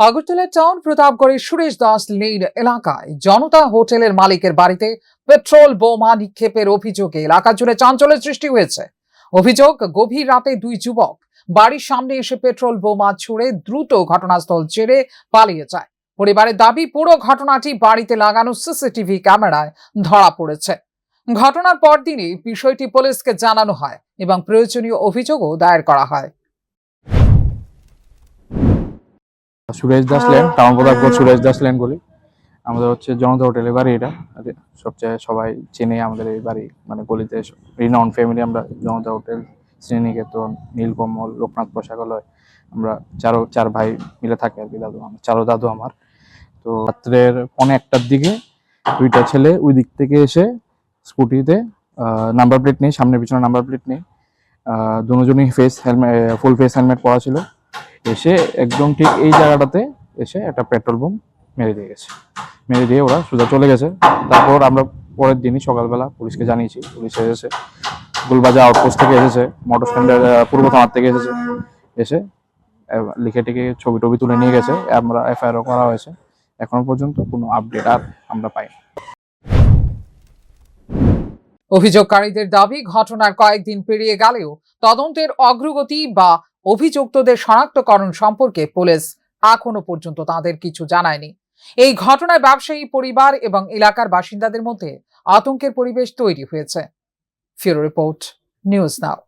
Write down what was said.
Agartala town প্রতাপগড়ের Suresh Das lane এলাকায় জনতা হোটেলের মালিকের বাড়িতে পেট্রোল বোমা নিক্ষেপের অভিযোগে এলাকা জুড়ে চাঞ্চল্যের সৃষ্টি হয়েছে। অভিযোগ, গভীর রাতে দুই যুবক বাড়ির সামনে এসে পেট্রোল বোমা ছুড়ে দ্রুত ঘটনাস্থল ছেড়ে পালিয়ে যায়। পরিবারের দাবি, পুরো ঘটনাটি বাড়িতে লাগানো সিসিটিভি ক্যামেরায় ধরা পড়েছে। ঘটনার পরদিনই বিষয়টি পুলিশকে জানানো হয় এবং প্রয়োজনীয় অভিযোগও দায়ের করা হয়। Suresh Das lane, town Pratapgarh Suresh Das lane বলি। আমাদের হচ্ছে জনতা হোটেলের বাড়ি। এটা সবচেয়ে সবাই চেনে আমাদের এই বাড়ি, মানে গলিতে রিনাউন্ড ফ্যামিলি। আমরা জনতা হোটেল, শ্রীনিকেতন, নীলকমল, লোকনাথ পোশাকালয়, আমরা চার ভাই মিলে থাকি আর কি। দাদু আমার। তো রাত্রের 1:15টার দিকে দুইটা ছেলে ওই দিক থেকে এসে স্কুটিতে, নাম্বার প্লেট নেই, সামনে পিছনে নাম্বার প্লেট নেই, দুজনই ফুল ফেস হেলমেট পরা ছিল, এসে একদম ঠিক এই জায়গাটাতে এসে একটা পেট্রোল বোম মেরে দিয়ে ওরা সোজা চলে গেছে। তারপর আমরা পরের দিনই সকালবেলা পুলিশকে জানিয়েছি। পুলিশ এসেছে, গুলবাজার আউটপোস্ট থেকে এসেছে, মোটর স্ট্যান্ডের পূর্ব থানার থেকে এসে লিখে টিকে ছবি টবি তুলে নিয়ে গেছে। আমরা এফআইআরও করা হয়েছে। এখন পর্যন্ত কোনো আপডেট আর আমরা পাইনি। অভিযোগকারীদের দাবি, ঘটনার কয়েকদিন পেরিয়ে গেলেও তদন্তের অগ্রগতি বা অভিযুক্তদের শনাক্তকরণ সম্পর্কে পুলিশ এখনো পর্যন্ত তাদের কিছু জানায়নি। এই ঘটনায় ব্যবসায়ী পরিবার এবং এলাকার বাসিন্দাদের মধ্যে আতঙ্কের পরিবেশ তৈরি হয়েছে। ফিরো রিপোর্ট, নিউজ নাও।